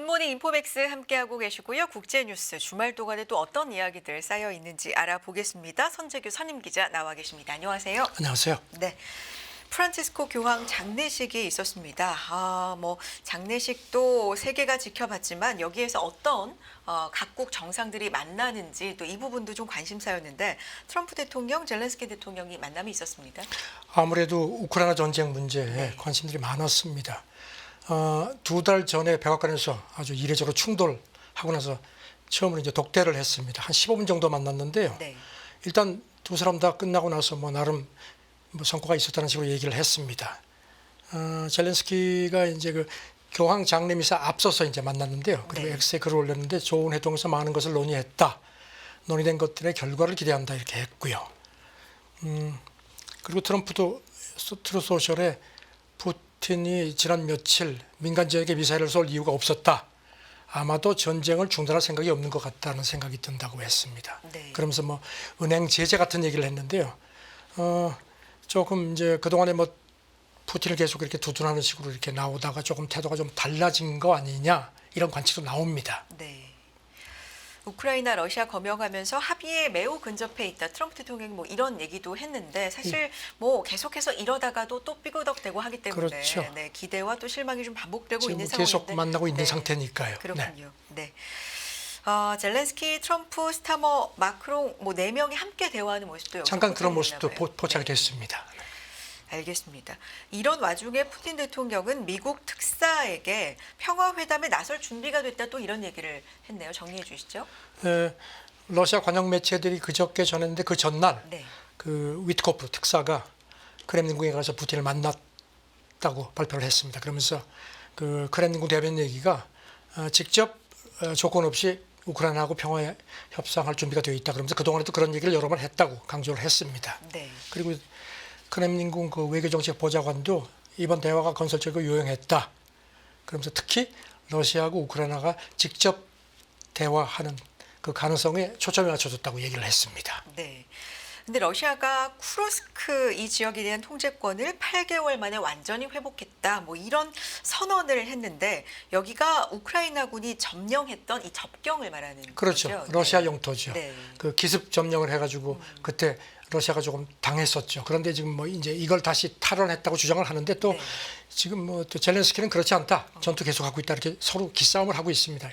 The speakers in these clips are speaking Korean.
굿모닝 인포맥스 함께하고 계시고요. 국제뉴스 주말 동안에 또 어떤 이야기들 쌓여 있는지 알아보겠습니다. 선재규 선임기자 나와 계십니다. 안녕하세요. 안녕하세요. 네. 프란치스코 교황 장례식이 있었습니다. 장례식도 세계가 지켜봤지만 여기에서 어떤 각국 정상들이 만나는지 또 이 부분도 좀 관심사였는데 트럼프 대통령, 젤렌스키 대통령이 만남이 있었습니다. 아무래도 우크라이나 전쟁 문제에 관심들이 많았습니다. 2달 전에 백악관에서 아주 이례적으로 충돌하고 나서 처음으로 이제 독대를 했습니다. 한 15분 정도 만났는데요. 네. 일단 두 사람 다 끝나고 나서 나름 성과가 있었다는 식으로 얘기를 했습니다. 젤렌스키가 이제 그 교황 장례미사 앞서서 이제 만났는데요. 그리고 네. X에 글을 올렸는데 좋은 회동에서 많은 것을 논의했다. 논의된 것들의 결과를 기대한다 이렇게 했고요. 그리고 트럼프도 트루스 소셜에 푸틴이 지난 며칠 민간 지역에 미사일을 쏠 이유가 없었다. 아마도 전쟁을 중단할 생각이 없는 것 같다는 생각이 든다고 했습니다. 네. 그러면서 은행 제재 같은 얘기를 했는데요. 조금 이제 그동안에 푸틴을 계속 이렇게 두둔하는 식으로 이렇게 나오다가 조금 태도가 좀 달라진 거 아니냐 이런 관측도 나옵니다. 네. 우크라이나, 러시아 검역하면서 합의에 매우 근접해 있다. 트럼프 대통령이 이런 얘기도 했는데 사실 계속해서 이러다가도 또 삐그덕대고 하기 때문에 그렇죠. 네, 기대와 또 실망이 좀 반복되고 지금 있는 상황인데 계속 만나고 있는 상태니까요. 그렇군요. 네. 젤렌스키, 트럼프, 스타머, 마크롱 네 명이 함께 대화하는 모습도 잠깐 그런 포착이 모습도 됐나 봐요. 포착이 됐습니다. 알겠습니다. 이런 와중에 푸틴 대통령은 미국 특사에게 평화회담에 나설 준비가 됐다 또 이런 얘기를 했네요. 정리해 주시죠. 러시아 관영 매체들이 그저께 전했는데 그 전날 네. 그 위트코프 특사가 크렘린궁에 가서 푸틴을 만났다고 발표를 했습니다. 그러면서 그 크렘린궁 대변인 얘기가 직접 조건 없이 우크라이나하고 평화 협상할 준비가 되어 있다. 그러면서 그동안에도 그런 얘기를 여러 번 했다고 강조를 했습니다. 네. 그리고 크렘린궁 그 외교정책 보좌관도 이번 대화가 건설적이고 유용했다. 그러면서 특히 러시아하고 우크라이나가 직접 대화하는 그 가능성에 초점이 맞춰졌다고 얘기를 했습니다. 네. 근데 러시아가 쿠르스크 이 지역에 대한 통제권을 8개월 만에 완전히 회복했다. 이런 선언을 했는데 여기가 우크라이나군이 점령했던 이 접경을 말하는 그렇죠. 거죠. 러시아 네. 영토죠. 네. 그 기습 점령을 해가지고 그때 러시아가 조금 당했었죠. 그런데 지금 이제 이걸 다시 탈환했다고 주장을 하는데 또 네. 지금 또 젤렌스키는 그렇지 않다. 전투 계속하고 있다. 이렇게 서로 기싸움을 하고 있습니다.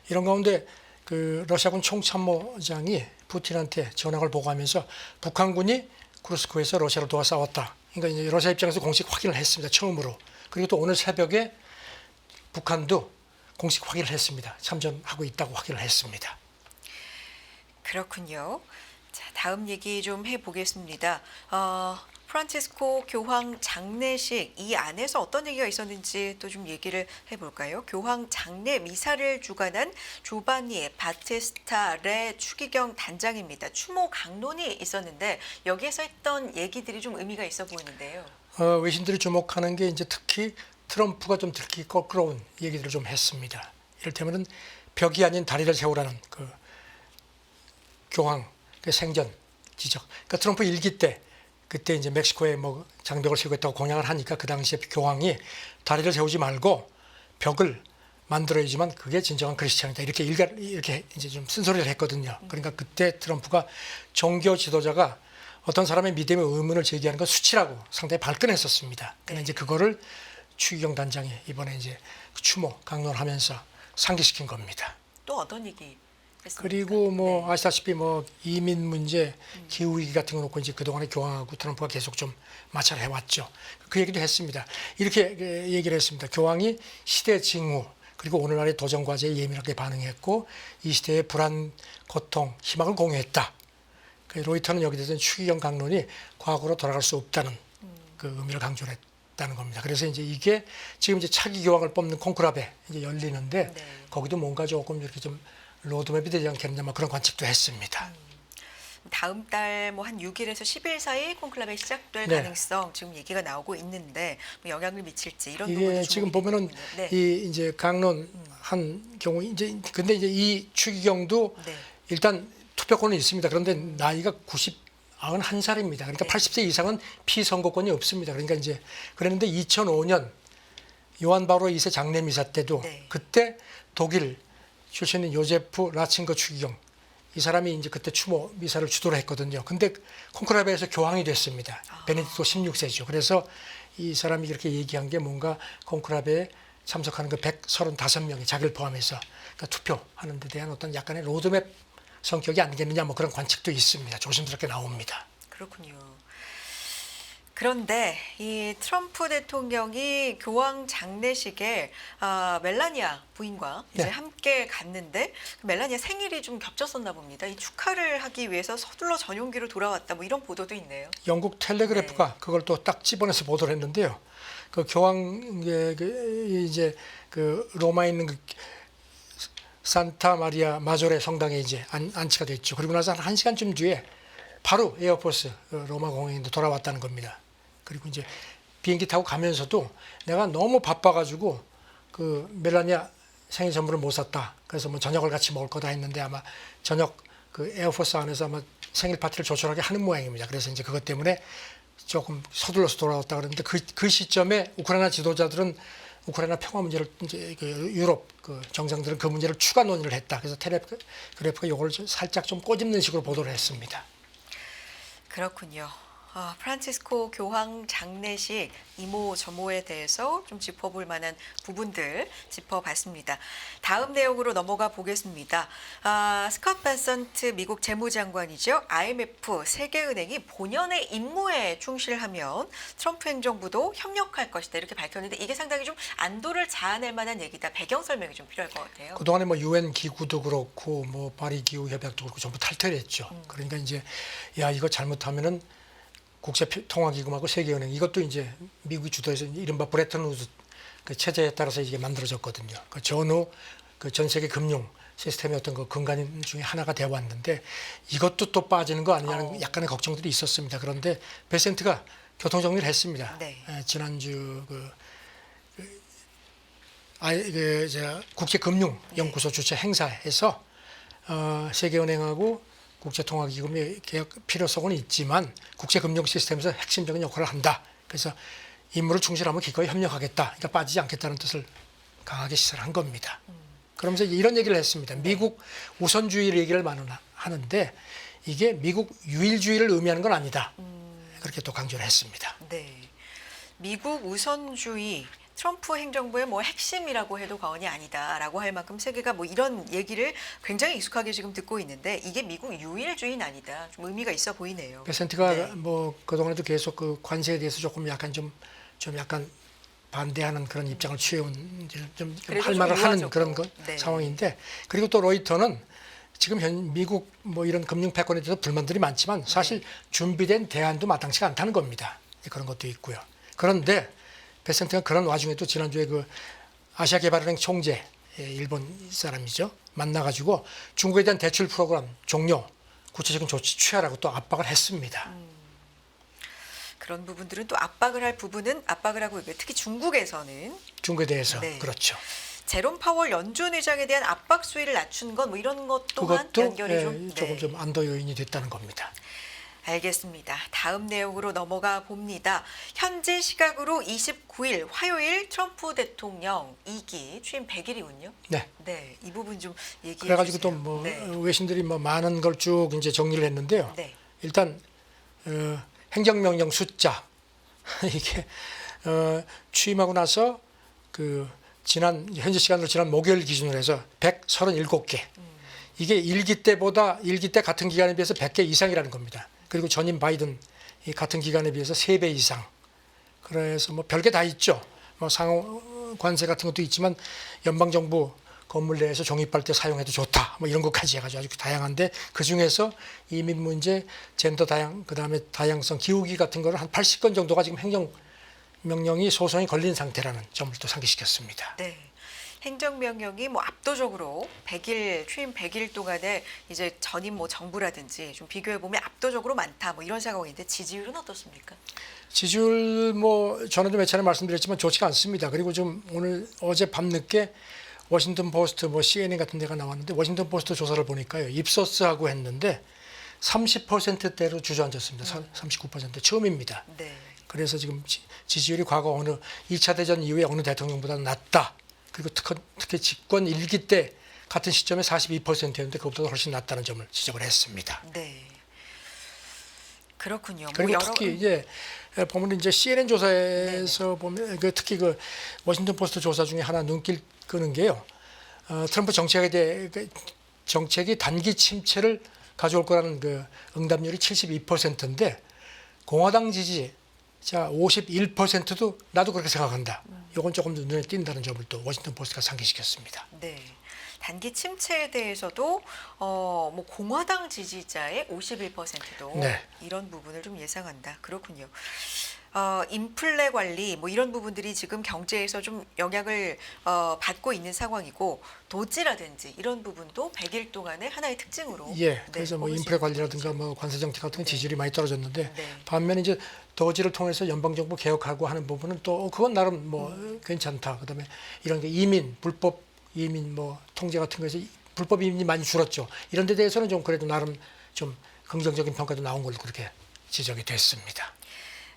이런 가운데 그 러시아군 총참모장이 푸틴한테 전황을 보고하면서 북한군이 쿠르스크에서 러시아를 도와 싸웠다. 그러니까 이제 러시아 입장에서 공식 확인을 했습니다. 처음으로. 그리고 또 오늘 새벽에 북한도 공식 확인을 했습니다. 참전하고 있다고 확인을 했습니다. 그렇군요. 자, 다음 얘기 좀 해보겠습니다. 프란치스코 교황 장례식 이 안에서 어떤 얘기가 있었는지 또 좀 얘기를 해볼까요? 교황 장례 미사를 주관한 조바니 바티스타 레 추기경 단장입니다. 추모 강론이 있었는데 여기에서 했던 얘기들이 좀 의미가 있어 보이는데요. 외신들이 주목하는 게 이제 특히 트럼프가 좀 특히 껄끄러운 얘기들을 좀 했습니다. 이를테면은 벽이 아닌 다리를 세우라는 그 교황 그 생전 지적. 그러니까 트럼프 일기 때 그때 이제 멕시코에 장벽을 세우겠다고 공약을 하니까 그 당시에 교황이 다리를 세우지 말고 벽을 만들어야지만 그게 진정한 크리스찬이다. 이렇게 이제 좀 쓴소리를 했거든요. 그러니까 그때 트럼프가 종교 지도자가 어떤 사람의 믿음에 의문을 제기하는 건 수치라고 상당히 발끈했었습니다. 근데 이제 그거를 추기경 단장이 이번에 이제 추모 강론하면서 상기시킨 겁니다. 또 어떤 얘기 했습니까? 그리고 아시다시피 이민 문제, 기후 위기 같은 거 놓고 이제 그동안에 교황하고 트럼프가 계속 좀 마찰을 해왔죠. 그 얘기도 했습니다. 이렇게 얘기를 했습니다. 교황이 시대 징후 그리고 오늘날의 도전 과제에 예민하게 반응했고 이 시대의 불안, 고통, 희망을 공유했다. 로이터는 여기 대해서 추기경 강론이 과거로 돌아갈 수 없다는 그 의미를 강조를 했다는 겁니다. 그래서 이제 이게 지금 이제 차기 교황을 뽑는 콘클라베 이제 열리는데 거기도 뭔가 조금 이렇게 좀 로드맵이 되지 않겠느냐 그런 관측도 했습니다. 다음 달 한 6일에서 10일 사이 콘클라베 시작될 네. 가능성 지금 얘기가 나오고 있는데 영향을 미칠지 이런 이게 부분도 지금 보면은 이 이제 강론 한 경우 근데 이제 이 추기경도 일단 투표권은 있습니다. 그런데 나이가 91살입니다. 그러니까 80세 이상은 피선거권이 없습니다. 그러니까 이제 그랬는데 2005년 요한 바오로 2세 장례 미사 때도 네. 그때 독일 출신인 요제프 라친거 추기경 이 사람이 이제 그때 추모 미사를 주도를 했거든요. 근데 콘클라베에서 교황이 됐습니다. 베네딕토 16세죠. 그래서 이 사람이 이렇게 얘기한 게 뭔가 콘클라베에 참석하는 그 135명이 자기를 포함해서 그러니까 투표하는 데 대한 어떤 약간의 로드맵 성격이 아니겠느냐 뭐 그런 관측도 있습니다. 조심스럽게 나옵니다. 그렇군요. 그런데 이 트럼프 대통령이 교황 장례식에 멜라니아 부인과 이제 네. 함께 갔는데 멜라니아 생일이 좀 겹쳤었나 봅니다. 이 축하를 하기 위해서 서둘러 전용기로 돌아왔다 뭐 이런 보도도 있네요. 영국 텔레그래프가 그걸 또 딱 집어내서 보도를 했는데요. 그 교황의 이제 그 로마에 있는 그 산타 마리아 마조레 성당에 이제 안치가 됐죠. 그리고 나서 한 1시간쯤 뒤에 바로 에어포스 로마 공항에 돌아왔다는 겁니다. 그리고 이제 비행기 타고 가면서도 내가 너무 바빠가지고 그 멜라니아 생일 선물을 못 샀다. 그래서 뭐 저녁을 같이 먹을 거다 했는데 아마 저녁 그 에어포스 안에서 아마 생일 파티를 조촐하게 하는 모양입니다. 그래서 이제 그것 때문에 조금 서둘러서 돌아왔다 그러는데 그 시점에 우크라이나 지도자들은 우크라이나 평화 문제를 이제 그 유럽 그 정상들은 그 문제를 추가 논의를 했다. 그래서 텔레그래프가 이걸 살짝 좀 꼬집는 식으로 보도를 했습니다. 그렇군요. 프란치스코 교황 장례식 이모저모에 대해서 좀 짚어볼 만한 부분들 짚어봤습니다. 다음 내용으로 넘어가 보겠습니다. 스콧 벤선트 미국 재무장관이죠. IMF 세계은행이 본연의 임무에 충실하면 트럼프 행정부도 협력할 것이다 이렇게 밝혔는데 이게 상당히 좀 안도를 자아낼 만한 얘기다. 배경 설명이 좀 필요할 것 같아요. 그동안에 뭐 유엔 기구도 그렇고 뭐 파리 기후 협약도 그렇고 전부 탈퇴를 했죠. 그러니까 이제 야 이거 잘못하면은 국제통화기금하고 세계은행 이것도 이제 미국이 주도해서 이른바 브레튼 우드 그 체제에 따라서 이게 만들어졌거든요. 그 전후 그 전 세계 금융 시스템의 어떤 그 근간 중에 하나가 되어 왔는데 이것도 또 빠지는 거 아니냐는 약간의 걱정들이 있었습니다. 그런데 베센트가 교통 정리를 했습니다. 네. 지난주 국제금융연구소 주최 행사에서 세계은행하고 국제통화기금의 개혁 필요성은 있지만 국제금융 시스템에서 핵심적인 역할을 한다. 그래서 임무를 충실하면 기꺼이 협력하겠다. 그러니까 빠지지 않겠다는 뜻을 강하게 시사를 한 겁니다. 그러면서 이런 얘기를 했습니다. 미국 우선주의 얘기를 많이 하는데 이게 미국 유일주의를 의미하는 건 아니다. 그렇게 또 강조를 했습니다. 네, 미국 우선주의 트럼프 행정부의 뭐 핵심이라고 해도 과언이 아니다라고 할 만큼 세계가 뭐 이런 얘기를 굉장히 익숙하게 지금 듣고 있는데 이게 미국 유일주의는 아니다. 좀 의미가 있어 보이네요. 베센트가 네. 뭐 그동안에도 계속 그 관세에 대해서 조금 약간 좀 약간 반대하는 그런 입장을 취해온 좀 그래도 할 좀 말을 하는 유화적으로. 그런 네. 상황인데 그리고 또 로이터는 지금 미국 뭐 이런 금융 패권에 대해서 불만들이 많지만 사실 준비된 대안도 마땅치가 않다는 겁니다. 그런 것도 있고요. 그런데 베센트가 그런 와중에도 지난주에 그 아시아개발은행 총재 일본 사람이죠. 만나가지고 중국에 대한 대출 프로그램 종료, 구체적인 조치 취하라고 또 압박을 했습니다. 그런 부분들은 또 압박을 할 부분은 압박을 하고 있고요. 특히 중국에서는 중국에 대해서 네. 그렇죠. 제롬 파월 연준 의장에 대한 압박 수위를 낮춘 건 뭐 이런 것 또한 그것도 연결이 좀 조금 네. 좀 안도 요인이 됐다는 겁니다. 알겠습니다. 다음 내용으로 넘어가 봅니다. 현지 시각으로 29일 화요일 트럼프 대통령 2기 취임 100일이군요. 네. 네, 이 부분 좀 얘기해 그래가지고 주세요. 또 뭐 네. 외신들이 뭐 많은 걸 쭉 이제 정리를 했는데요. 네. 일단 행정명령 숫자 이게 취임하고 나서 그 현지 시간으로 지난 목요일 기준으로 해서 137개. 이게 일기 때 같은 기간에 비해서 100개 이상이라는 겁니다. 그리고 전임 바이든 이 같은 기간에 비해서 3배 이상. 그래서 뭐 별게 다 있죠. 뭐 상호 관세 같은 것도 있지만 연방 정부 건물 내에서 종이빨대 사용해도 좋다. 뭐 이런 것까지 해가지고 아주 다양한데 그 중에서 이민 문제, 젠더 그다음에 다양성, 기후기 같은 거를 한 80건 정도가 지금 행정명령이 소송이 걸린 상태라는 점을 또 상기시켰습니다. 네. 행정명령이 뭐 압도적으로 취임 100일 동안에 이제 전임 뭐 정부라든지 좀 비교해 보면 압도적으로 많다 뭐 이런 생각인데 지지율은 어떻습니까? 지지율 뭐 저는 몇 차례 말씀드렸지만 좋지가 않습니다. 그리고 좀 어제 밤늦게 워싱턴 포스트 뭐 CNN 같은 데가 나왔는데 워싱턴 포스트 조사를 보니까요. 입소스하고 했는데 30%대로 주저앉았습니다. 39% 처음입니다. 네. 그래서 지금 지지율이 과거 어느 2차 대전 이후에 어느 대통령보다 낮다. 그리고 특히 집권 1기 때 같은 시점에 42%였는데 그것보다 훨씬 낮다는 점을 지적을 했습니다. 네. 그렇군요. 뭐 그리고 특히 이제 보면 이제 CNN 조사에서 네네. 보면 특히 그 워싱턴 포스트 조사 중에 하나 눈길 끄는 게요. 트럼프 정책에 대해 정책이 단기 침체를 가져올 거라는 그 응답률이 72%인데 공화당 지지자 51%도 나도 그렇게 생각한다. 이건 조금 더 눈에 띈다는 점을 또 워싱턴 포스트가 상기시켰습니다. 네. 단기 침체에 대해서도 뭐 공화당 지지자의 51%도 네. 이런 부분을 좀 예상한다. 그렇군요. 인플레 관리 뭐 이런 부분들이 지금 경제에서 좀 영향을 받고 있는 상황이고 도지라든지 이런 부분도 100일 동안의 하나의 특징으로 예, 그래서 뭐 뽑을 수 인플레 있는 관리라든가 거죠. 뭐 관세 정책 같은 건 네. 지지율이 많이 떨어졌는데 네. 반면에 이제 도지를 통해서 연방 정부 개혁하고 하는 부분은 또 그건 나름 뭐 괜찮다. 그다음에 이런 게 이민 불법 이민 뭐 통제 같은 거에서 불법 이민이 많이 줄었죠. 이런 데 대해서는 좀 그래도 나름 좀 긍정적인 평가도 나온 걸로 그렇게 지적이 됐습니다.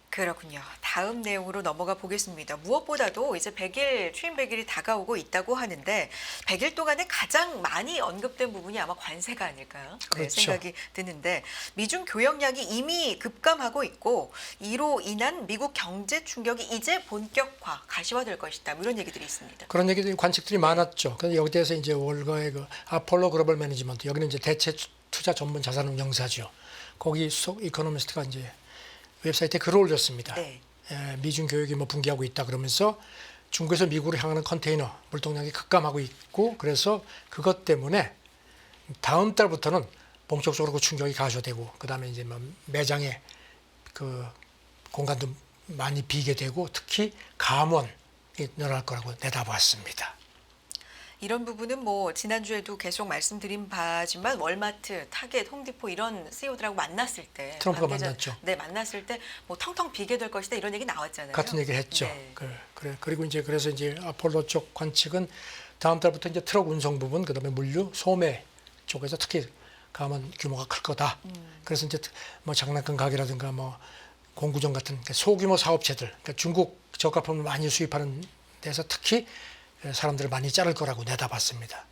그렇군요. 다음 내용으로 넘어가 보겠습니다. 무엇보다도 이제 100일, 취임 100일이 다가오고 있다고 하는데 100일 동안에 가장 많이 언급된 부분이 아마 관세가 아닐까요? 네, 그렇죠. 생각이 드는데 미중 교역량이 이미 급감하고 있고 이로 인한 미국 경제 충격이 이제 본격화, 가시화될 것이다. 뭐 이런 얘기들이 있습니다. 그런 얘기들이 관측들이 많았죠. 그래서 여기 대해서 이제 월가의 그 아폴로 글로벌 매니지먼트 여기는 이제 대체 투자 전문 자산운용사죠. 거기 수석 이코노미스트가 이제 웹사이트에 글을 올렸습니다. 네. 미중 교역이 뭐 붕괴하고 있다 그러면서 중국에서 미국으로 향하는 컨테이너 물동량이 급감하고 있고 그래서 그것 때문에 다음 달부터는 본격적으로 그 충격이 가셔되고 그다음에 이제 뭐 매장에 그 공간도 많이 비게 되고 특히 감원이 늘어날 거라고 내다봤습니다. 이런 부분은 뭐 지난주에도 계속 말씀드린 바지만 월마트, 타겟, 홈디포 이런 CEO들하고 만났을 때 트럼프가 관계자- 만났죠. 네, 만났을 때 뭐 텅텅 비게 될 것이다 이런 얘기 나왔잖아요. 같은 얘기를 했죠. 네. 그리고 이제 그래서 이제 아폴로 쪽 관측은 다음 달부터 이제 트럭 운송 부분, 그다음에 물류, 소매 쪽에서 특히 감원 규모가 클 거다. 그래서 이제 뭐 장난감 가게라든가 뭐 공구점 같은 소규모 사업체들, 그러니까 중국 저가품을 많이 수입하는 데서 특히 사람들을 많이 자를 거라고 내다봤습니다.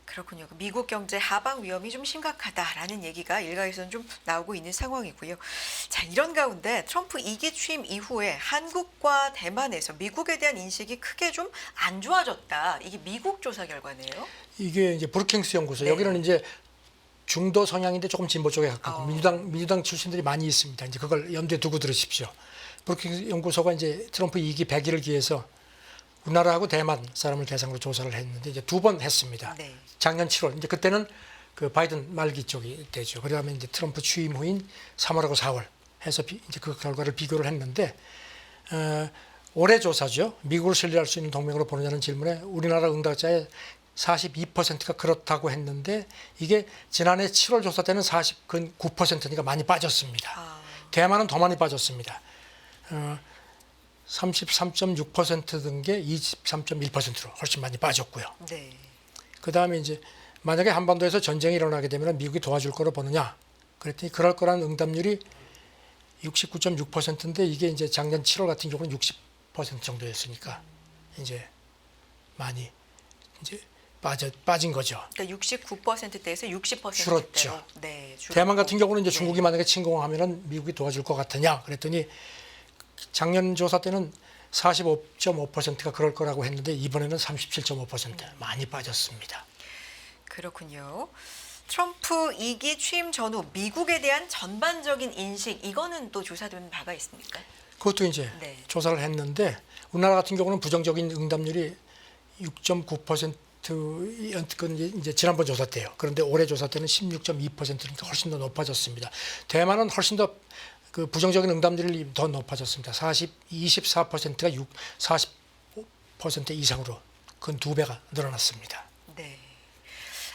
그렇군요. 미국 경제 하방 위험이 좀 심각하다라는 얘기가 일각에서는 좀 나오고 있는 상황이고요. 자, 이런 가운데 트럼프 2기 취임 이후에 한국과 대만에서 미국에 대한 인식이 크게 좀 안 좋아졌다. 이게 미국 조사 결과네요. 이게 이제 브루킹스 연구소 네. 여기는 이제 중도 성향인데 조금 진보 쪽에 가깝고 어. 민주당 출신들이 많이 있습니다. 이제 그걸 염두에 두고 들으십시오. 브루킹스 연구소가 이제 트럼프 2기 100일을 기해서 우리나라하고 대만 사람을 대상으로 조사를 했는데 이제 2번 했습니다. 네. 작년 7월 이제 그때는 그 바이든 말기 쪽이 되죠. 그다음에 이제 트럼프 취임 후인 3월하고 4월 해서 이제 그 결과를 비교를 했는데 올해 조사죠. 미국을 신뢰할 수 있는 동맹으로 보느냐는 질문에 우리나라 응답자의 42%가 그렇다고 했는데 이게 지난해 7월 조사 때는 49%니까 많이 빠졌습니다. 아, 대만은 더 많이 빠졌습니다. 33.6% 든 게 23.1%로 훨씬 많이 빠졌고요. 네. 그 다음에 이제 만약에 한반도에서 전쟁이 일어나게 되면 미국이 도와줄 거로 보느냐? 그랬더니 그럴 거라는 응답률이 69.6%인데 이게 이제 작년 7월 같은 경우는 60% 정도였으니까 이제 많이 이제 빠진 거죠. 그러니까 69%대에서 60%대로 줄었죠. 네, 줄었고. 대만 같은 경우는 이제 네. 중국이 만약에 침공하면은 미국이 도와줄 것 같으냐? 그랬더니 작년 조사 때는 45.5%가 그럴 거라고 했는데 이번에는 37.5% 많이 빠졌습니다. 그렇군요. 트럼프 2기 취임 전후 미국에 대한 전반적인 인식 이거는 또 조사된 바가 있습니까? 그것도 이제 네. 조사를 했는데 우리나라 같은 경우는 부정적인 응답률이 6.9%였건 이제 지난번 조사 때요. 그런데 올해 조사 때는 16.2%니까 훨씬 더 높아졌습니다. 대만은 훨씬 더 그 부정적인 응답률이 더 높아졌습니다. 24%가 40% 이상으로 그 2배가 늘어났습니다. 네.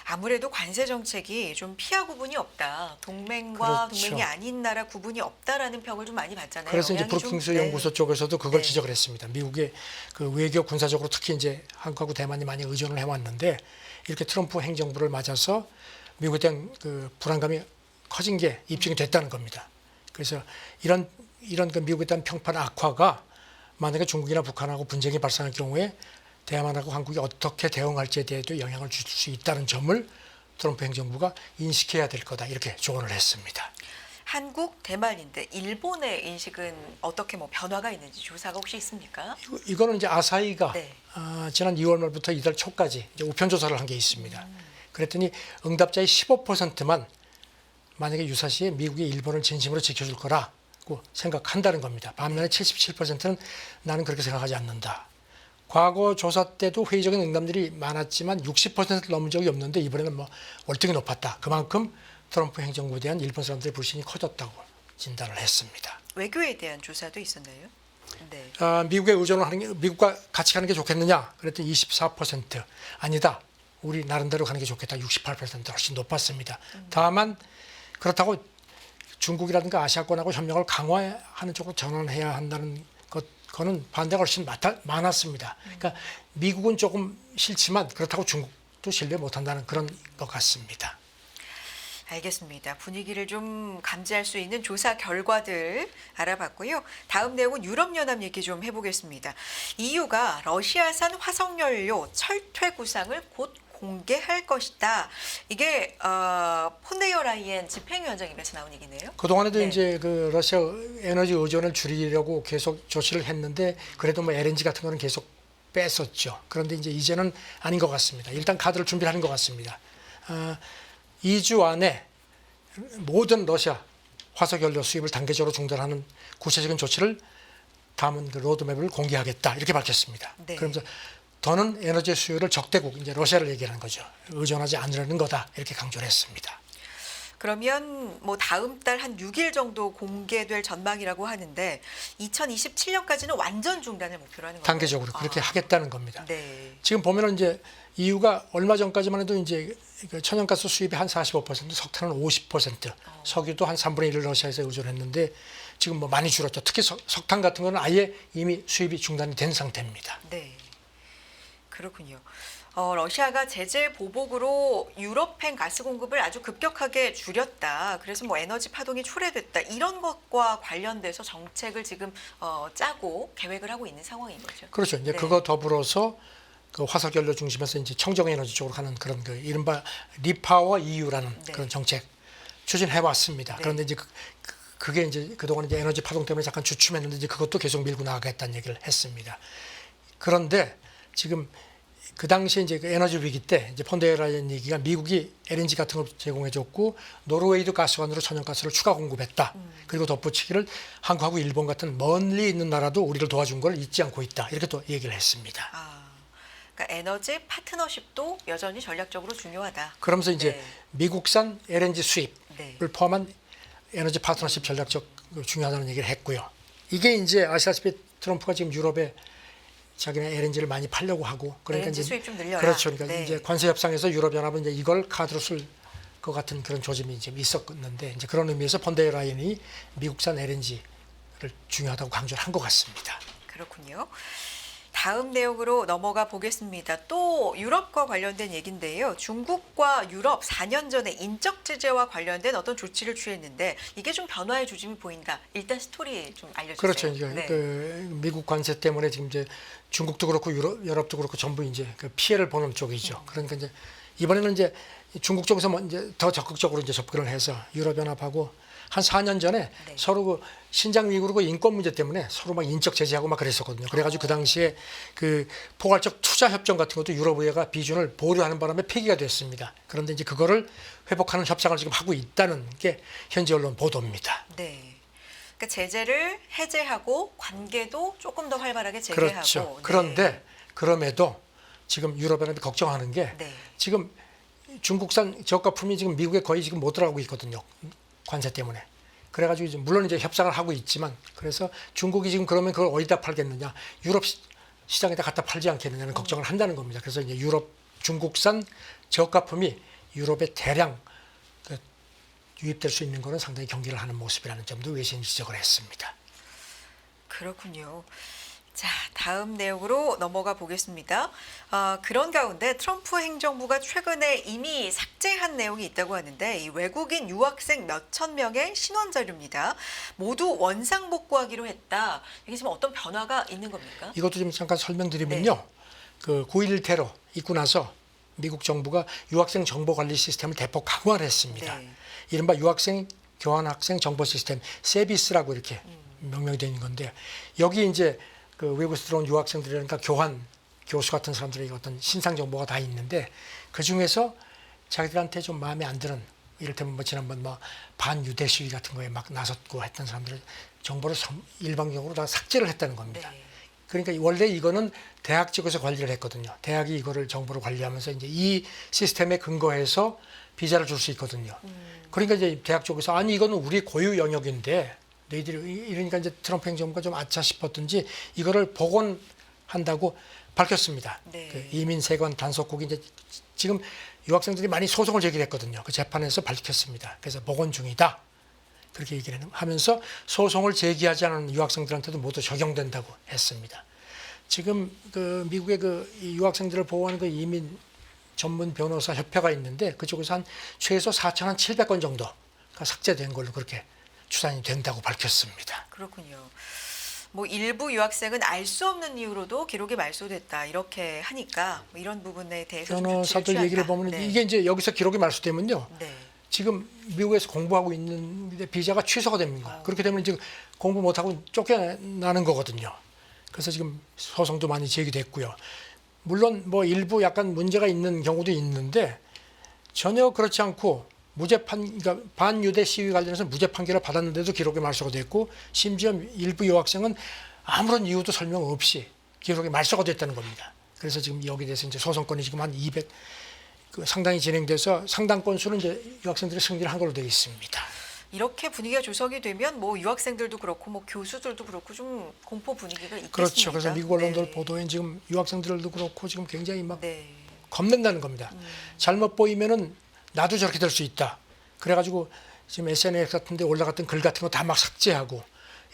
아무래도 관세 정책이 좀 피하 구분이 없다. 동맹과 그렇죠. 동맹이 아닌 나라 구분이 없다라는 평을 좀 많이 받잖아요. 그래서 이제 영향이 좀- 브루킹스 네. 연구소 쪽에서도 그걸 네. 지적을 했습니다. 미국의 그 외교 군사적으로 특히 이제 한국하고 대만이 많이 의존을 해왔는데 이렇게 트럼프 행정부를 맞아서 미국에 대한 그 불안감이 커진 게 입증이 됐다는 겁니다. 그래서 이런 이런 그 미국에 대한 평판 악화가 만약에 중국이나 북한하고 분쟁이 발생할 경우에 대만하고 한국이 어떻게 대응할지에 대해도 영향을 줄 수 있다는 점을 트럼프 행정부가 인식해야 될 거다 이렇게 조언을 했습니다. 한국, 대만인데 일본의 인식은 어떻게 뭐 변화가 있는지 조사가 혹시 있습니까? 이거는 이제 아사히가 네. 지난 2월 말부터 이달 초까지 이제 우편 조사를 한 게 있습니다. 그랬더니 응답자의 15%만 만약에 유사시에 미국이 일본을 진심으로 지켜줄 거라고 생각한다는 겁니다. 반면에 77%는 나는 그렇게 생각하지 않는다. 과거 조사 때도 회의적인 응답들이 많았지만 60%를 넘은 적이 없는데 이번에는 뭐 월등히 높았다. 그만큼 트럼프 행정부에 대한 일본 사람들의 불신이 커졌다고 진단을 했습니다. 외교에 대한 조사도 있었나요? 네. 미국에 의존을 하는 게 미국과 같이 가는 게 좋겠느냐? 그랬더니 24% 아니다. 우리 나름대로 가는 게 좋겠다. 68% 훨씬 높았습니다. 다만 그렇다고 중국이라든가 아시아권하고 협력을 강화하는 쪽으로 전환해야 한다는 거는 반대가 훨씬 많았습니다. 그러니까 미국은 조금 싫지만 그렇다고 중국도 신뢰 못한다는 그런 것 같습니다. 알겠습니다. 분위기를 좀 감지할 수 있는 조사 결과들 알아봤고요. 다음 내용은 유럽연합 얘기 좀 해보겠습니다. EU가 러시아산 화석연료 철퇴 구상을 곧 공개할 것이다. 이게 폰데어 라이엔 집행위원장 입에서 나온 얘기네요. 그동안에도 네. 이제 그 러시아 에너지 의존을 줄이려고 계속 조치를 했는데 그래도 뭐 LNG 같은 거는 계속 뺐었죠. 그런데 이제는 아닌 것 같습니다. 일단 카드를 준비하는 것 같습니다. 2주 안에 모든 러시아 화석연료 수입을 단계적으로 중단하는 구체적인 조치를 담은 그 로드맵을 공개하겠다 이렇게 밝혔습니다. 네. 그러면서 더는 에너지 수요를 적대국 이제 러시아를 얘기하는 거죠. 의존하지 않으려는 거다 이렇게 강조를 했습니다. 그러면 뭐 다음 달 한 6일 정도 공개될 전망이라고 하는데 2027년까지는 완전 중단을 목표로 하는 건가요? 단계적으로 그렇게 하겠다는 겁니다. 네. 지금 보면은 이제 EU가 얼마 전까지만 해도 이제 그 천연가스 수입이 한 45%, 석탄은 50%, 석유도 한 3분의 1을 러시아에서 의존했는데 지금 뭐 많이 줄었죠. 특히 석탄 같은 거는 아예 이미 수입이 중단이 된 상태입니다. 네. 그렇군요. 러시아가 제재 보복으로 유럽행 가스 공급을 아주 급격하게 줄였다. 그래서 뭐 에너지 파동이 초래됐다. 이런 것과 관련돼서 정책을 지금 짜고 계획을 하고 있는 상황인 거죠. 그렇죠. 이제 네. 그거 더불어서 그 화석연료 중심에서 이제 청정에너지 쪽으로 가는 그런 그 이른바 리파워 EU라는 네. 그런 정책 추진해 왔습니다. 네. 그런데 이제 그게 이제 그동안 이제 에너지 파동 때문에 잠깐 주춤했는데 이제 그것도 계속 밀고 나가겠다는 얘기를 했습니다. 그런데 지금 그 당시에 이제 그 에너지 위기 때 이제 폰데어 라이엔 얘기가 미국이 LNG 같은 걸 제공해줬고 노르웨이도 가스관으로 천연가스를 추가 공급했다. 그리고 덧붙이기를 한국하고 일본 같은 멀리 있는 나라도 우리를 도와준 걸 잊지 않고 있다. 이렇게 또 얘기를 했습니다. 그러니까 에너지 파트너십도 여전히 전략적으로 중요하다. 그러면서 이제 네. 미국산 LNG 수입을 네. 포함한 에너지 파트너십 전략적 중요하다는 얘기를 했고요. 이게 이제 아시다시피 트럼프가 지금 유럽에 자기네 LNG를 많이 팔려고 하고 그러니까 LNG 이제 수입 좀 늘려라. 그렇죠. 그러니까 네. 이제 관세 협상에서 유럽 연합은 이제 이걸 카드로 쓸 것 같은 그런 조짐이 지금 있었는데 이제 그런 의미에서 폰데어 라이엔이 미국산 LNG를 중요하다고 강조를 한 것 같습니다. 그렇군요. 다음 내용으로 넘어가 보겠습니다. 또 유럽과 관련된 얘기인데요. 중국과 유럽 4년 전에 인적 제재와 관련된 어떤 조치를 취했는데 이게 좀 변화의 조짐이 보인다. 일단 스토리 좀 알려주세요. 그렇죠. 이제 네. 그 미국 관세 때문에 지금 이제 중국도 그렇고 유럽도 그렇고 전부 이제 그 피해를 보는 쪽이죠. 그러니까 이제 이번에는 이제 중국 쪽에서 이제 더 적극적으로 이제 접근을 해서 유럽 연합하고 한 4년 전에 네. 서로 그 신장 위구르 그 인권 문제 때문에 서로 막 인적 제재하고 막 그랬었거든요. 그래가지고 그 당시에 그 포괄적 투자 협정 같은 것도 유럽의회가 비준을 보류하는 바람에 폐기가 됐습니다. 그런데 이제 그거를 회복하는 협상을 지금 하고 있다는 게 현지 언론 보도입니다. 네. 그러니까 제재를 해제하고 관계도 조금 더 활발하게 재개하고. 그렇죠. 네. 그런데 그럼에도 지금 유럽연합이 걱정하는 게 네. 지금 중국산 저가품이 지금 미국에 거의 지금 못 들어가고 있거든요. 관세 때문에. 그래가지고 이제 물론 이제 협상을 하고 있지만 그래서 중국이 지금 그러면 그걸 어디다 팔겠느냐? 유럽 시장에다 갖다 팔지 않겠느냐는 걱정을 한다는 겁니다. 그래서 이제 중국산 저가품이 유럽에 대량 유입될 수 있는 거는 상당히 경계를 하는 모습이라는 점도 외신 지적을 했습니다. 그렇군요. 자, 다음 내용으로 넘어가 보겠습니다. 그런 가운데 트럼프 행정부가 최근에 이미 삭제한 내용이 있다고 하는데 이 외국인 유학생 몇천 명의 신원 자료입니다. 모두 원상 복구하기로 했다. 이게 지금 어떤 변화가 있는 겁니까? 이것도 좀 잠깐 설명드리면요. 그 9.11 테러 있고 나서 미국 정부가 유학생 정보 관리 시스템을 대폭 강화를 했습니다. 네. 이른바 유학생 교환학생 정보 시스템 세비스라고 이렇게 명명이 되는 건데 여기 이제 그 외국에서 들어온 유학생들이니까 교환 교수 같은 사람들의 어떤 신상 정보가 다 있는데 그 중에서 자기들한테 좀 마음에 안 드는 이를테면 뭐 지난번 뭐 반유대 시위 같은 거에 막 나섰고 했던 사람들의 정보를 일방적으로 다 삭제를 했다는 겁니다. 네. 그러니까 원래 이거는 대학 쪽에서 관리를 했거든요. 대학이 이거를 정보를 관리하면서 이제 이 시스템에 근거해서 비자를 줄 수 있거든요. 그러니까 이제 대학 쪽에서 아니 이거는 우리 고유 영역인데 너희들이 이러니까 이제 트럼프 행정부가 좀 아차 싶었든지 이거를 복원한다고 밝혔습니다. 네. 그 이민세관 단속국이 이제 지금 유학생들이 많이 소송을 제기했거든요. 그 재판에서 밝혔습니다. 그래서 복원 중이다. 그렇게 얘기를 하면서 소송을 제기하지 않은 유학생들한테도 모두 적용된다고 했습니다. 지금 그 미국의 그 유학생들을 보호하는 그 이민 전문 변호사 협회가 있는데 그쪽에서 한 최소 4,700건 정도가 삭제된 걸로 그렇게 추산이 된다고 밝혔습니다. 그렇군요. 뭐 일부 유학생은 알 수 없는 이유로도 기록이 말소됐다 이렇게 하니까 뭐 이런 부분에 대해서 좀 변호사들 조치를 얘기를 취한다. 보면 네. 이게 이제 여기서 기록이 말소되면요. 네. 지금 미국에서 공부하고 있는데 비자가 취소가 됩니다. 그렇게 되면 지금 공부 못하고 쫓겨나는 거거든요. 그래서 지금 소송도 많이 제기됐고요. 물론 뭐 일부 약간 문제가 있는 경우도 있는데 전혀 그렇지 않고 그러니까 반유대 시위 관련해서 무죄 판결을 받았는데도 기록이 말소가 됐고 심지어 일부 여학생은 아무런 이유도 설명 없이 기록이 말소가 됐다는 겁니다. 그래서 지금 여기에 대해서 이제 소송건이 지금 한 200 상당히 진행돼서 상당 건수는 이제 유학생들이 승리를 한 걸로 되어 있습니다. 이렇게 분위기가 조성이 되면 뭐 유학생들도 그렇고 뭐 교수들도 그렇고 좀 공포 분위기가 있겠습니다. 그렇죠. 그래서 미국 언론들 네. 보도엔 지금 유학생들도 그렇고 지금 굉장히 막 네. 겁낸다는 겁니다. 잘못 보이면은 나도 저렇게 될 수 있다. 그래가지고 지금 SNS 같은 데 올라갔던 글 같은 거 다 막 삭제하고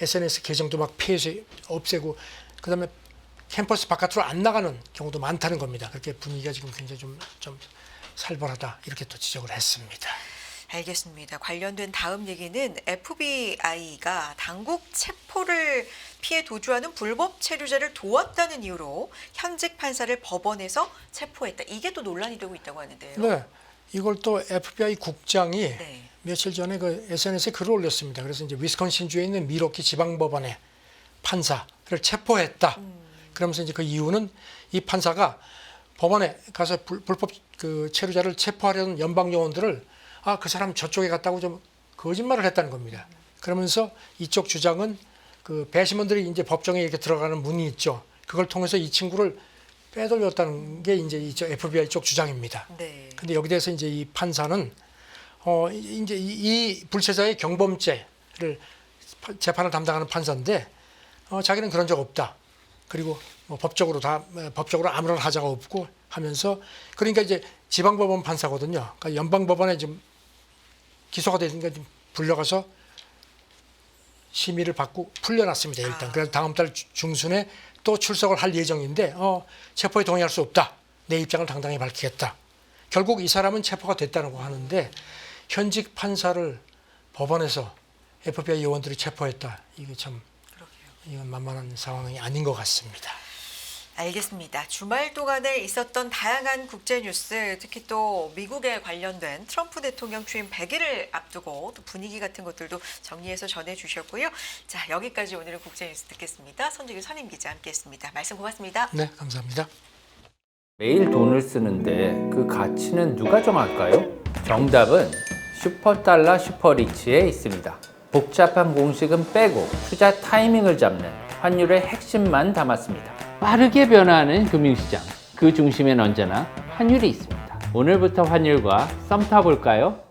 SNS 계정도 막 폐해서 없애고 그다음에 캠퍼스 바깥으로 안 나가는 경우도 많다는 겁니다. 그렇게 분위기가 지금 굉장히 좀 살벌하다 이렇게 또 지적을 했습니다. 알겠습니다. 관련된 다음 얘기는 FBI가 당국 체포를 피해 도주하는 불법 체류자를 도왔다는 이유로 현직 판사를 법원에서 체포했다. 이게 또 논란이 되고 있다고 하는데요. 네, 이걸 또 FBI 국장이 네. 며칠 전에 그 SNS에 글을 올렸습니다. 그래서 이제 위스콘신주에 있는 미러키 지방법원의 판사를 체포했다. 그러면서 이제 그 이유는 이 판사가 법원에 가서 불법 그 체류자를 체포하려는 연방 요원들을 그 사람 저쪽에 갔다고 좀 거짓말을 했다는 겁니다. 그러면서 이쪽 주장은 그 배심원들이 이제 법정에 이렇게 들어가는 문이 있죠. 그걸 통해서 이 친구를 빼돌렸다는 게 이제 이쪽 FBI 쪽 주장입니다. 네. 근데 여기 대해서 이제 이 판사는 이제 이 불체자의 경범죄를 재판을 담당하는 판사인데 자기는 그런 적 없다. 그리고 뭐 법적으로 아무런 하자가 없고 하면서 그러니까 이제 지방법원 판사거든요. 그러니까 연방법원에 좀 기소가 되니까 좀 불려가서 심의를 받고 풀려났습니다. 일단 그래서 다음 달 중순에 또 출석을 할 예정인데 체포에 동의할 수 없다. 내 입장을 당당히 밝히겠다. 결국 이 사람은 체포가 됐다고 하는데 현직 판사를 법원에서 FBI 요원들이 체포했다. 이게 참 이건 만만한 상황이 아닌 것 같습니다. 알겠습니다. 주말 동안에 있었던 다양한 국제 뉴스, 특히 또 미국에 관련된 트럼프 대통령 취임 100일을 앞두고 또 분위기 같은 것들도 정리해서 전해주셨고요. 자, 여기까지 오늘은 국제 뉴스 듣겠습니다. 손주기 선임 기자 함께했습니다. 말씀 고맙습니다. 네, 감사합니다. 매일 돈을 쓰는데 그 가치는 누가 정할까요? 정답은 슈퍼달러 슈퍼리치에 있습니다. 복잡한 공식은 빼고 투자 타이밍을 잡는 환율의 핵심만 담았습니다. 빠르게 변화하는 금융시장, 그 중심엔 언제나 환율이 있습니다. 오늘부터 환율과 썸 타볼까요?